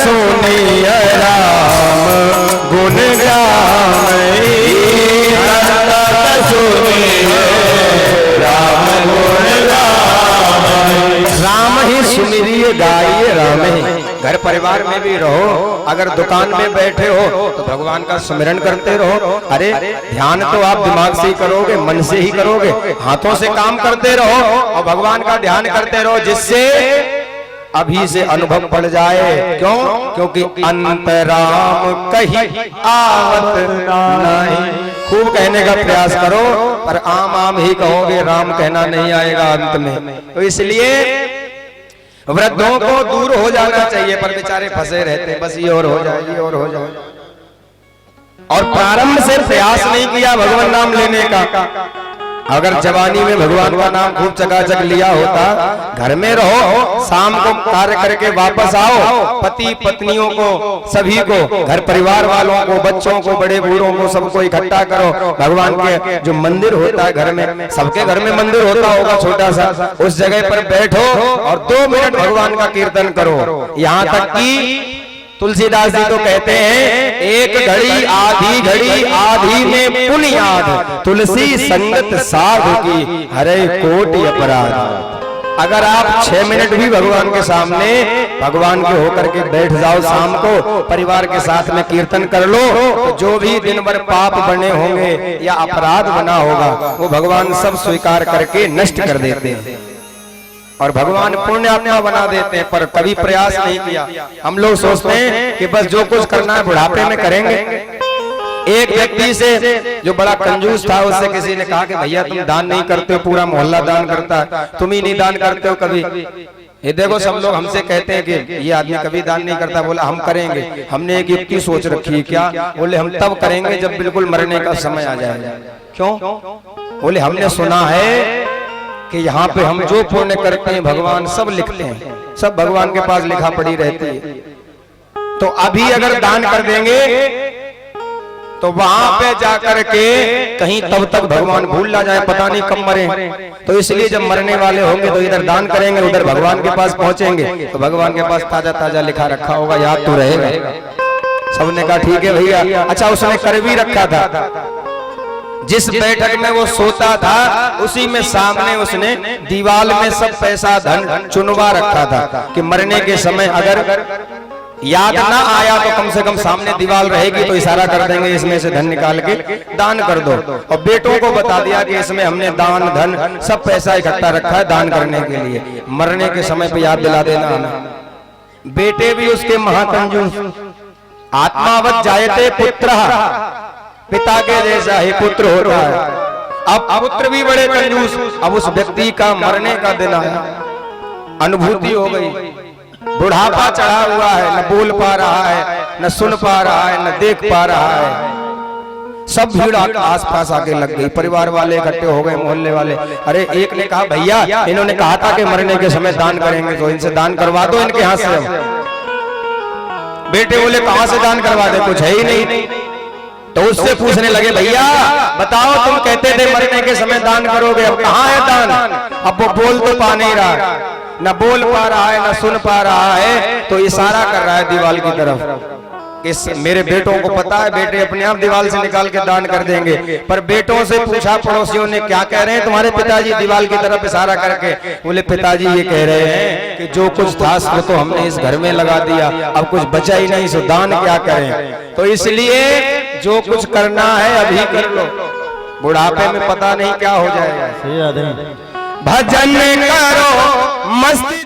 सुनिय राम गुण गावई, संतत सुनिय राम गुण गावई। राम ही सुमिरिय गाइए राम ही। घर परिवार में भी रहो, अगर दुकान में बैठे हो तो भगवान का स्मरण करते रहो। अरे ध्यान तो आप दिमाग से ही करोगे, मन से ही करोगे, हाथों से काम करते रहो और भगवान का ध्यान करते रहो, जिससे अभी से अनुभव पड़ जाए। क्यों? क्योंकि अंतराम कहीं आवत नहीं। खूब कहने का प्रयास करो, पर आम आम ही कहोगे, राम कहना नहीं आएगा अंत में। तो इसलिए वृद्धों को दूर हो जाना चाहिए, पर बेचारे फंसे रहते, बस ये और हो जाए, ये और हो जाए, और प्रारंभ से प्रयास नहीं किया भगवान नाम लेने का। अगर जवानी में भगवान का नाम खूब चकाचक लिया होता, घर में रहो, शाम को कार्य करके वापस आओ, पति पत्नियों को, सभी को, घर परिवार वालों को, बच्चों को, बड़े बूढ़ों को, सबको इकट्ठा करो। भगवान के जो मंदिर होता है घर में, सबके घर में मंदिर होता होगा छोटा सा, उस जगह पर बैठो और 2 मिनट भगवान का कीर्तन करो। यहाँ तक कि तुलसीदास जी तो कहते हैं, एक घड़ी आधी में पुण्य याद, तुलसी संगत साधु की हरे कोटि अपराध। अगर आप 6 मिनट भी भगवान के सामने भगवान के होकर के बैठ जाओ, शाम को परिवार के साथ में कीर्तन कर लो, तो जो भी दिन भर पाप बने होंगे या अपराध बना होगा, वो भगवान सब स्वीकार करके नष्ट कर देते हैं और भगवान पुण्य आत्मा बना देते हैं। पर कभी प्रयास नहीं किया। हम लोग सोचते हैं कि बस जो कुछ करना है बुढ़ापे में करेंगे। एक व्यक्ति से जो बड़ा कंजूस था, उससे किसी ने कहा कि भैया तुम दान नहीं करते हो, पूरा मोहल्ला दान करता है, तुम ही नहीं दान करते हो कभी। ये देखो सब लोग हमसे कहते हैं कि ये आदमी कभी दान नहीं करता। बोला हम करेंगे। हमने एक युक्ति सोच रखी है। क्या? बोले हम तब करेंगे जब बिल्कुल मरने का समय आ जाएगा। क्यों? बोले हमने सुना है कि यहाँ पे हम जो पुण्य करते हैं भगवान सब लिखते हैं, सब भगवान के पास लिखा पड़ी रहती है। तो अभी अगर दान कर देंगे तो वहां पे जाकर के कहीं तब तक भगवान भूल ना जाए, पता नहीं कब मरे। तो इसलिए जब मरने वाले होंगे तो इधर दान करेंगे, उधर भगवान के पास पहुंचेंगे तो भगवान के पास ताजा ताजा लिखा रखा होगा, याद तो रहेगा। सबने कहा ठीक है भैया। अच्छा, उसने कर भी रखा था। जिस बैठक में वो सोता था उसी में सामने उसने दीवार में सब पैसा धन चुनवा रखा था कि मरने के समय अगर याद ना आया तो कम से कम सामने दीवार रहेगी तो इशारा कर देंगे, इसमें से धन निकाल के दान कर दो। और बेटों को बता दिया कि इसमें हमने दान धन सब पैसा इकट्ठा रखा है दान करने के लिए, मरने के समय पे याद दिला देना। बेटे भी उसके महाकंजूस। आत्मावत जायते पुत्रः, पिता के जैसा ही पुत्र होता है। अब पुत्र भी बड़े कंजूस। अब उस व्यक्ति का मरने का दिन आया, अनुभूति हो गई, बुढ़ापा चढ़ा हुआ है, न बोल पा रहा है, न सुन पा रहा है, न देख पा रहा है। सब भीड़ आसपास आके लग गई, परिवार वाले इकट्ठे हो गए, मोहल्ले वाले। अरे एक ने कहा भैया इन्होंने कहा था कि मरने के समय दान करेंगे, तो इनसे दान करवा दो इनके हाथ से। बेटे बोले कहां से दान करवा दे, कुछ है ही नहीं। तो उससे पूछने लगे भैया बताओ तुम कहते थे मरने के समय दान करोगे, अब कहाँ है दान? अब वो बोल तो पा नहीं रहा, न बोल पा रहा है, न सुन पा रहा है, तो इशारा कर रहा है दीवार की तरफ। इस मेरे बेटों को पता है, बेटे अपने आप दीवार से निकाल के दान कर देंगे। पर बेटों से पूछा पड़ोसियों ने क्या कह रहे हैं तुम्हारे पिताजी, दीवार की तरफ इशारा करके। बोले पिताजी ये कह रहे हैं कि जो कुछ था वो तो हमने इस घर में लगा दिया, अब कुछ बचा ही नहीं, सो दान क्या करें। तो इसलिए जो कुछ करना है अभी कर लो, बुढ़ापे में पता नहीं क्या हो जाएगा। भजन करो मस्ती